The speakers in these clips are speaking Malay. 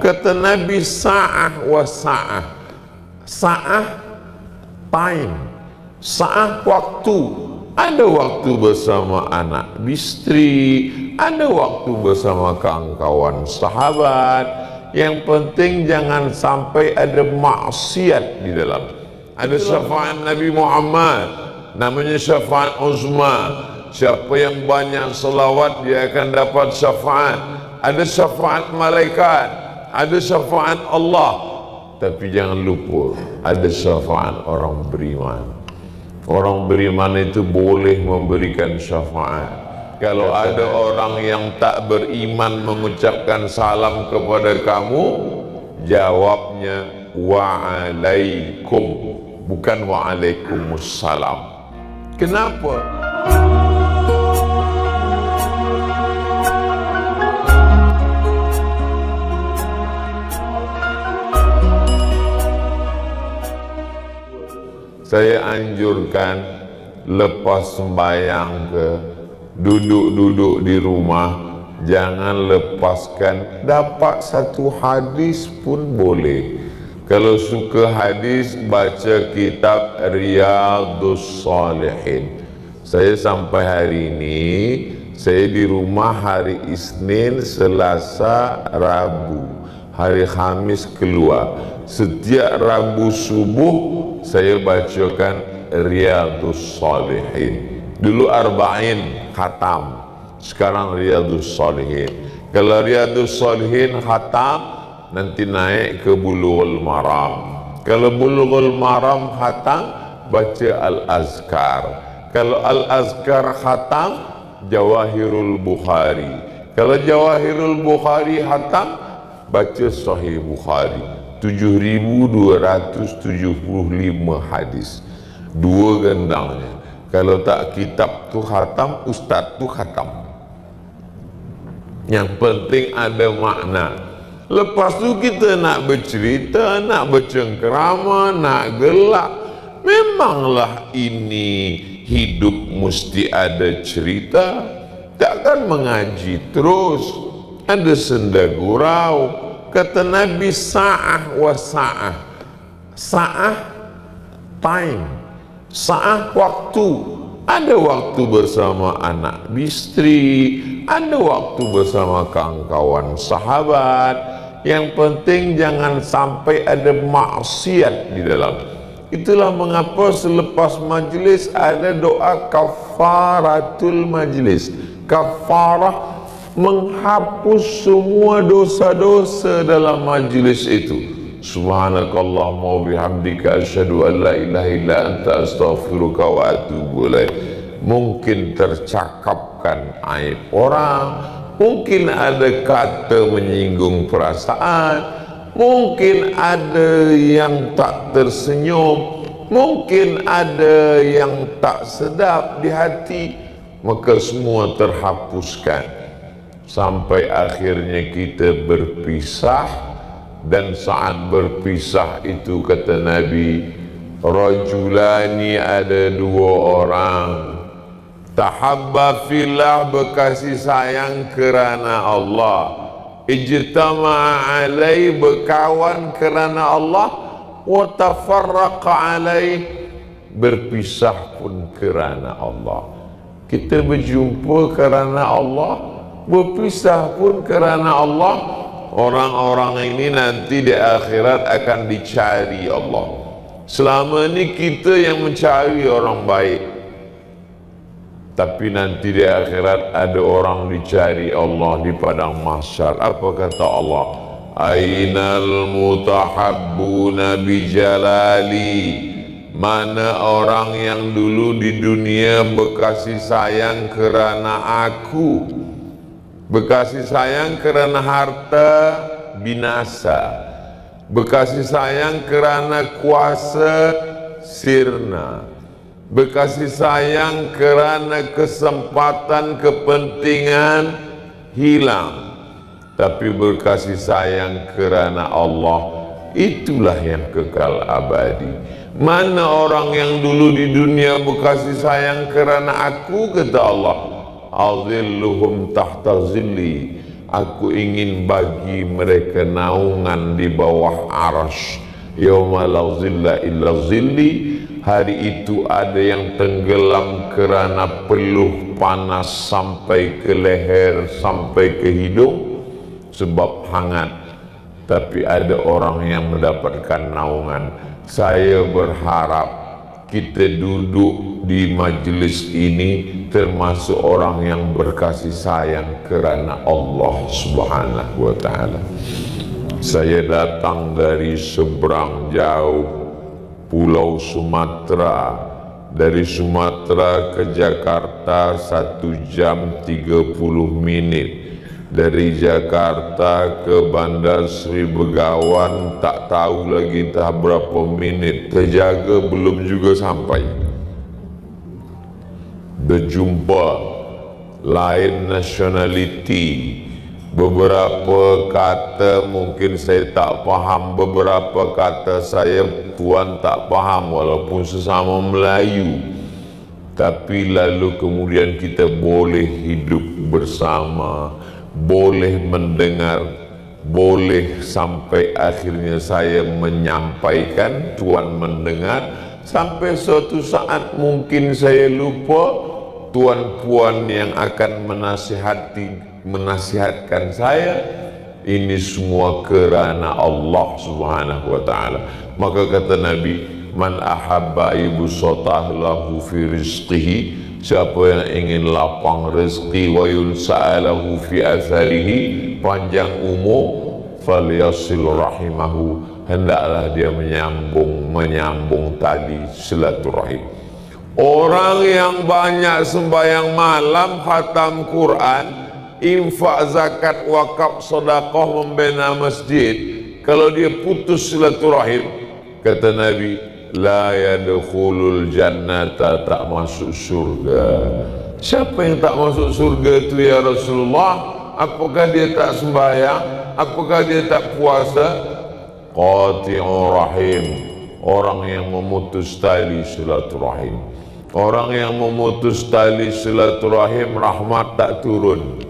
Kata Nabi, sa'ah wa sa'ah. Sa'ah time, sa'ah waktu. Ada waktu bersama anak istri, ada waktu bersama kawan-kawan sahabat. Yang penting jangan sampai ada maksiat di dalam. Ada syafaat Nabi Muhammad, namanya syafaat uzma. Siapa yang banyak selawat dia akan dapat syafaat. Ada syafaat malaikat, ada syafaat Allah. Tapi jangan lupa ada syafaat orang beriman. Orang beriman itu boleh memberikan syafaat. Kalau ada orang yang tak beriman mengucapkan salam kepada kamu, jawabnya wa'alaikum, bukan wa'alaikumussalam. Kenapa? Saya anjurkan lepas sembahyang ke duduk-duduk di rumah, jangan lepaskan. Dapat satu hadis pun boleh. Kalau suka hadis, baca kitab Riyadhus Shalihin. Saya sampai hari ini, saya di rumah hari Isnin, Selasa, Rabu. Hari Khamis keluar. Setiap Rabu subuh saya bacakan Riyadhus Shalihin. Dulu Arba'in khatam, sekarang Riyadhus Shalihin. Kalau Riyadhus Shalihin khatam, nanti naik ke Bulughul Maram. Kalau Bulughul Maram khatam, baca Al-Azkar. Kalau Al-Azkar khatam, Jawahirul Bukhari. Kalau Jawahirul Bukhari khatam, baca Sahih Bukhari. 7.275 hadis, dua gendangnya. Kalau tak kitab tu khatam, ustaz tu khatam. Yang penting ada makna. Lepas tu kita nak bercerita, nak bercengkerama, nak gelak. Memanglah ini hidup mesti ada cerita. Takkan mengaji terus, ada senda gurau. Kata Nabi, sa'ah wa sa'ah. Sa'ah time, sa'ah waktu. Ada waktu bersama anak istri, ada waktu bersama kawan-kawan sahabat. Yang penting jangan sampai ada maksiat di dalam. Itulah mengapa selepas majlis ada doa kafaratul majlis. Kafarah menghapus semua dosa-dosa dalam majlis itu. Subhanakallahumma wa bihamdika asyhadu an la ilaha illa anta astaghfiruka wa atubu ilaik. Mungkin tercakapkan aib orang, mungkin ada kata menyinggung perasaan, mungkin ada yang tak tersenyum, mungkin ada yang tak sedap di hati, maka semua terhapuskan. Sampai akhirnya kita berpisah. Dan saat berpisah itu kata Nabi, rajulani, ada dua orang, tahabba fillah, berkasih sayang kerana Allah, ijtama'a alai, berkawan kerana Allah, wa tafarraqa alai, berpisah pun kerana Allah. Kita berjumpa kerana Allah, berpisah pun kerana Allah. Orang-orang ini nanti di akhirat akan dicari Allah. Selama ini kita yang mencari orang baik, tapi nanti di akhirat ada orang dicari Allah di padang mahsyar. Apa kata Allah? Ainal mutahabbuna bijalali. Mana orang yang dulu di dunia berkasih sayang kerana aku, berkasih sayang kerana harta, binasa. Berkasih sayang kerana kuasa, sirna. Berkasih sayang kerana kesempatan, kepentingan, hilang. Tapi berkasih sayang kerana Allah, itulah yang kekal abadi. Mana orang yang dulu di dunia berkasih sayang kerana aku, kata Allah, azilluhum tahta zilli, aku ingin bagi mereka naungan di bawah arsy. Yauma la zilla illa zilli, hari itu ada yang tenggelam kerana peluh panas sampai ke leher, sampai ke hidung sebab hangat. Tapi ada orang yang mendapatkan naungan. Saya berharap kita duduk di majlis ini termasuk orang yang berkasih sayang kerana Allah Subhanahu wa ta'ala. Saya datang dari seberang jauh Pulau Sumatera. Dari Sumatera ke Jakarta 1 jam 30 menit. Dari Jakarta ke Bandar Sri Begawan tak tahu lagi dah berapa minit. Terjaga belum juga sampai. Berjumpa lain nationality. Beberapa kata mungkin saya tak faham, beberapa kata saya tuan tak faham walaupun sesama Melayu. Tapi lalu kemudian kita boleh hidup bersama, boleh mendengar, boleh sampai akhirnya saya menyampaikan, tuan mendengar, sampai suatu saat mungkin saya lupa, tuan-puan yang akan menasihatkan saya, ini semua kerana Allah Subhanahu wa ta'ala. Maka kata Nabi, man ahabba yubsatah lahu fi rizqihi, siapa yang ingin lapang rezeki, wa yunsa'alahu fi atharihi, panjang umur, falyasil rahimahu, hendaklah dia menyambung tali silaturahim. Orang yang banyak sembahyang malam, khatam Quran, infak, zakat, wakaf, sedekah, membina masjid, kalau dia putus silaturahim, kata Nabi, la yadkhulul jannata, tak masuk surga. Siapa yang tak masuk surga itu ya Rasulullah? Apakah dia tak sembahyang? Apakah dia tak puasa? Qati'ur rahim, orang yang memutus tali silaturahim. Orang yang memutus tali silaturahim, rahmat tak turun.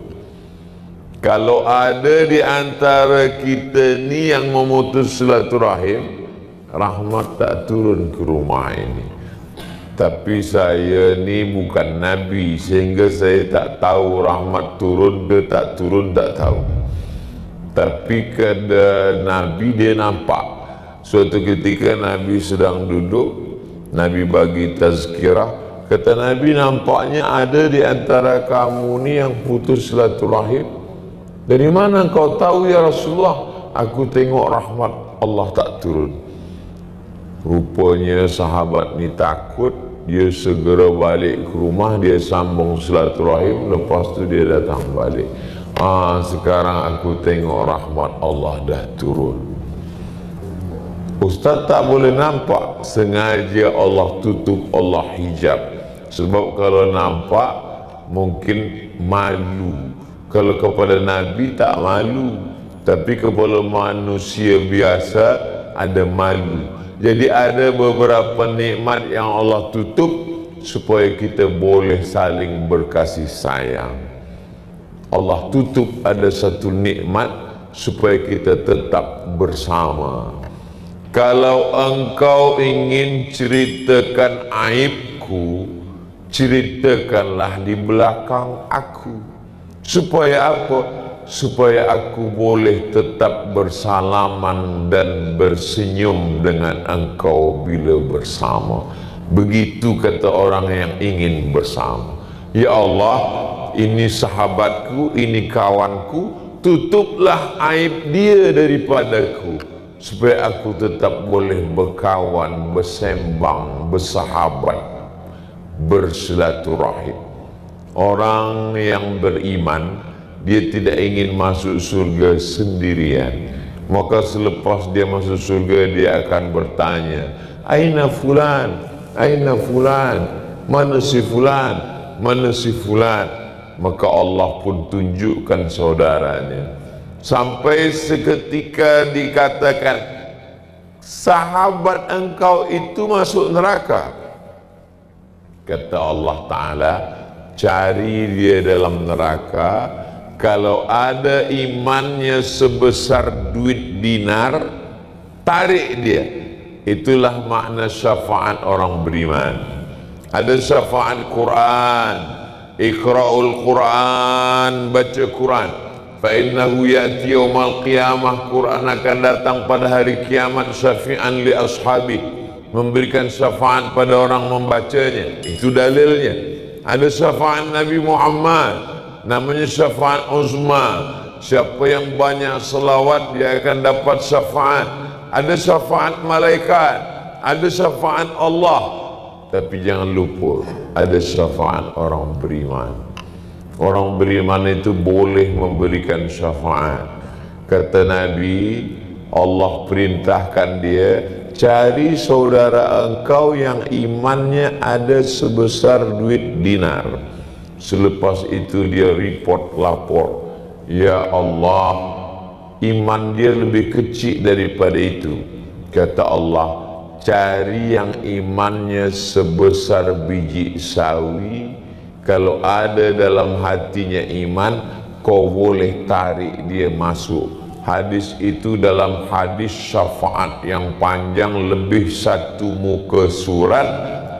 Kalau ada di antara kita ni yang memutus silaturahim, rahmat tak turun ke rumah ini. Tapi saya ni bukan Nabi, sehingga saya tak tahu rahmat turun ke tak turun, tak tahu. Tapi kada Nabi dia nampak. Suatu ketika Nabi sedang duduk, Nabi bagi tazkirah, kata Nabi, nampaknya ada di antara kamu ni yang putus silaturahim. Dari mana kau tahu ya Rasulullah? Aku tengok rahmat Allah tak turun. Rupanya sahabat ni takut, dia segera balik ke rumah, dia sambung silaturahim, lepas tu dia datang balik. Sekarang aku tengok rahmat Allah dah turun. Ustaz tak boleh nampak, sengaja Allah tutup, Allah hijab. Sebab kalau nampak mungkin malu. Kalau kepada Nabi tak malu, tapi kepada manusia biasa ada malu. Jadi ada beberapa nikmat yang Allah tutup supaya kita boleh saling berkasih sayang. Allah tutup ada satu nikmat supaya kita tetap bersama. Kalau engkau ingin ceritakan aibku, ceritakanlah di belakang aku. Supaya apa? Supaya aku boleh tetap bersalaman dan bersenyum dengan engkau bila bersama. Begitu kata orang yang ingin bersama. Ya Allah, ini sahabatku, ini kawanku, tutuplah aib dia daripadaku, supaya aku tetap boleh berkawan, bersembang, bersahabat, bersilaturahim. Orang yang beriman, dia tidak ingin masuk surga sendirian. Maka selepas dia masuk surga, dia akan bertanya, Aina fulan? Aina fulan? Mana si fulan? Mana si fulan? Maka Allah pun tunjukkan saudaranya. Sampai seketika dikatakan, sahabat engkau itu masuk neraka. Kata Allah Ta'ala, cari dia dalam neraka, kalau ada imannya sebesar duit dinar, tarik dia. Itulah makna syafaat orang beriman. Ada syafaat Quran, iqra'ul Quran, baca Quran. Fa innahu ya'ti yaumal qiyamah, Quran akan datang pada hari kiamat syafi'an li ashabi, memberikan syafaat pada orang membacanya. Itu dalilnya. Ada syafaat Nabi Muhammad, namanya syafaat uzma. Siapa yang banyak selawat dia akan dapat syafaat. Ada syafaat malaikat, ada syafaat Allah. Tapi jangan lupa, ada syafaat orang beriman. Orang beriman itu boleh memberikan syafaat. Kata Nabi, Allah perintahkan dia, cari saudara engkau yang imannya ada sebesar duit dinar. Selepas itu dia report lapor, ya Allah, iman dia lebih kecil daripada itu. Kata Allah, cari yang imannya sebesar biji sawi. Kalau ada dalam hatinya iman, kau boleh tarik dia masuk. Hadis itu dalam hadis syafaat yang panjang, lebih satu muka surat,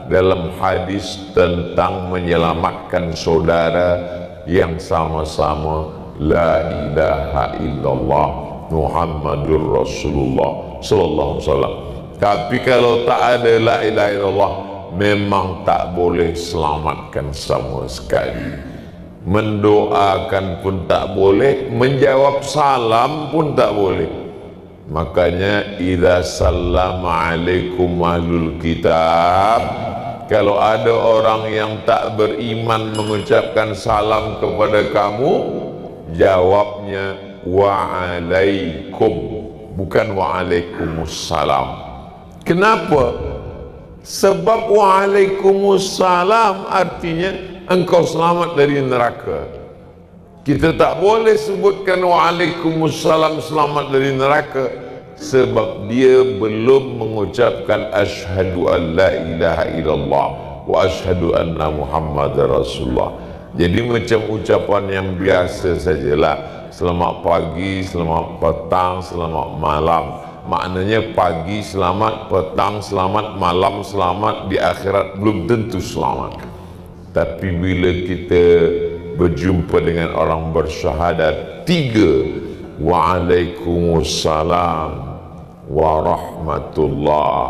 dalam hadis tentang menyelamatkan saudara yang sama-sama la ilaha illallah Muhammadur Rasulullah sallallahu alaihi wasallam. Tapi kalau tak ada la ilaha illallah, memang tak boleh selamatkan sama sekali. Mendoakan pun tak boleh, menjawab salam pun tak boleh. Makanya idza sallama alaikum ahlul kitab, kalau ada orang yang tak beriman mengucapkan salam kepada kamu, jawabnya wa'alaikum, bukan wa'alaikumussalam. Kenapa? Sebab wa'alaikumussalam artinya engkau selamat dari neraka. Kita tak boleh sebutkan wa'alaikumussalam selamat dari neraka, sebab dia belum mengucapkan asyhadu an la ilaha illallah wa asyhadu anna muhammadar rasulullah. Jadi macam ucapan yang biasa sajalah, selamat pagi, selamat petang, selamat malam. Maknanya pagi selamat, petang selamat, malam selamat, di akhirat belum tentu selamat. Tapi bila kita berjumpa dengan orang bersyahadat tiga, wa'alaikumussalam warahmatullah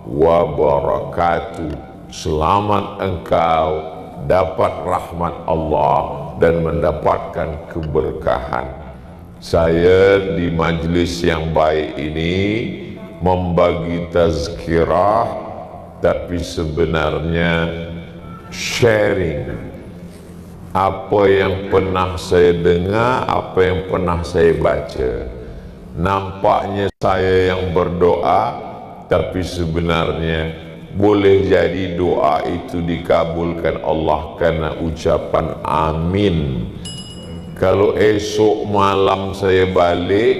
wabarakatuh, selamat engkau dapat rahmat Allah dan mendapatkan keberkahan. Saya di majlis yang baik ini membagi tazkirah, tapi sebenarnya sharing apa yang pernah saya dengar, apa yang pernah saya baca. Nampaknya saya yang berdoa, tapi sebenarnya boleh jadi doa itu dikabulkan Allah karena ucapan amin. Kalau esok malam saya balik,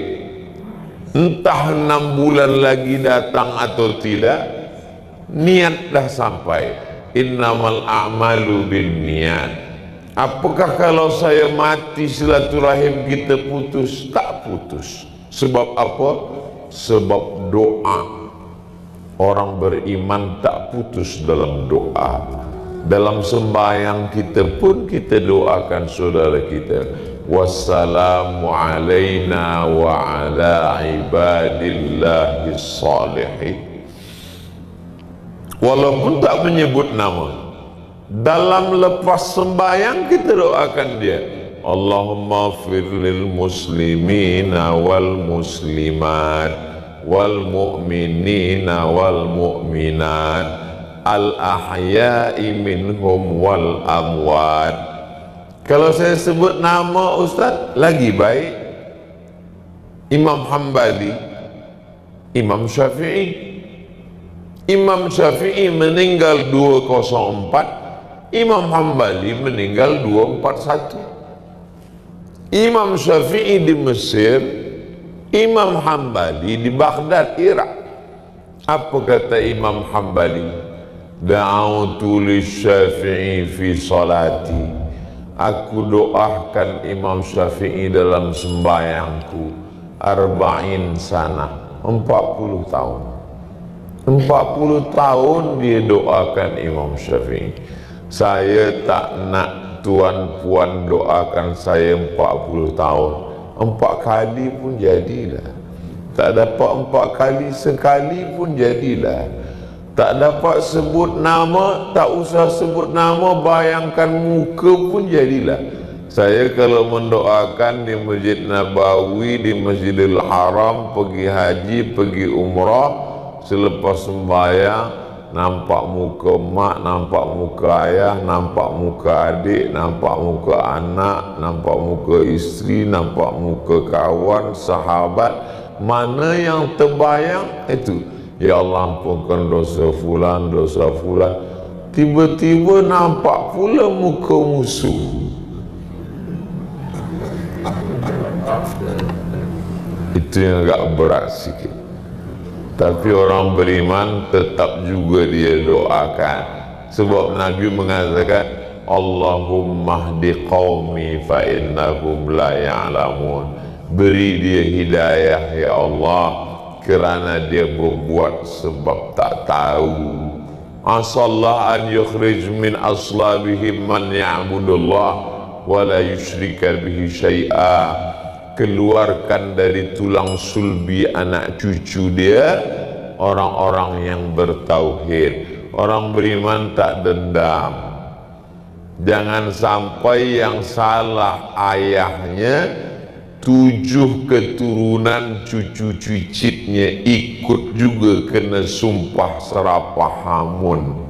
entah 6 bulan lagi datang atau tidak, niat dah sampai. Innamal a'malu bin niat. Apakah kalau saya mati silaturahim kita putus? Tak putus. Sebab apa? Sebab doa. Orang beriman tak putus dalam doa. Dalam sembahyang kita pun kita doakan saudara kita. Wassalamu alaina wa ala ibadillahis salihin. Walaupun tak menyebut nama, dalam lepas sembahyang kita doakan dia. Allahumma firlil muslimina wal muslimat wal mu'minina wal mu'minat al ahya'i minhum wal amwat. Kalau saya sebut nama Ustaz lagi baik. Imam Hambali, Imam Syafi'i. Imam Syafi'i meninggal 204, Imam Hambali meninggal 241. Imam Syafi'i di Mesir, Imam Hambali di Baghdad, Irak. Apa kata Imam Hambali? Da'autu lisyafi'i fi salati aku doakan Imam Syafi'i dalam sembahyangku arba'in sana, 40 tahun. 40 tahun dia doakan Imam Syafi'i. Saya tak nak tuan puan doakan saya 40 tahun. 4 kali pun jadilah. Tak dapat 4 kali, sekali pun jadilah. Tak dapat sebut nama, tak usah sebut nama, bayangkan muka pun jadilah. Saya kalau mendoakan di Masjid Nabawi, di Masjidil Haram, pergi haji, pergi umrah, selepas sembahyang, nampak muka mak, nampak muka ayah, nampak muka adik, nampak muka anak, nampak muka isteri, nampak muka kawan, sahabat, mana yang terbayang itu, ya Allah ampunkan dosa fulan, dosa fulan. Tiba-tiba nampak pula muka musuh. Itu yang agak berat sikit. Tapi orang beriman tetap juga dia doakan. Sebab Nabi mengatakan, Allahumma hdi qaumi fa innahum la ya'lamun. Beri dia hidayah ya Allah, kerana dia berbuat sebab tak tahu. Asallah an yukhrij min aslabihim man ya'budullah wa la yusyrika bihi syai'a. Keluarkan dari tulang sulbi anak cucu dia orang-orang yang bertauhid. Orang beriman tak dendam. Jangan sampai yang salah ayahnya 7 keturunan cucu cicitnya ikut juga kena sumpah serapah hamun.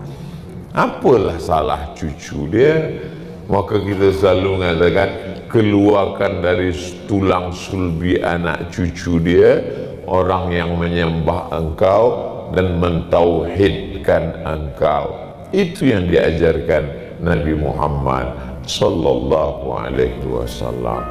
Apalah salah cucu dia? Maka kita selalu mengatakan, keluarkan dari tulang sulbi anak cucu dia orang yang menyembah engkau dan mentauhidkan engkau. Itu yang diajarkan Nabi Muhammad sallallahu alaihi wasallam.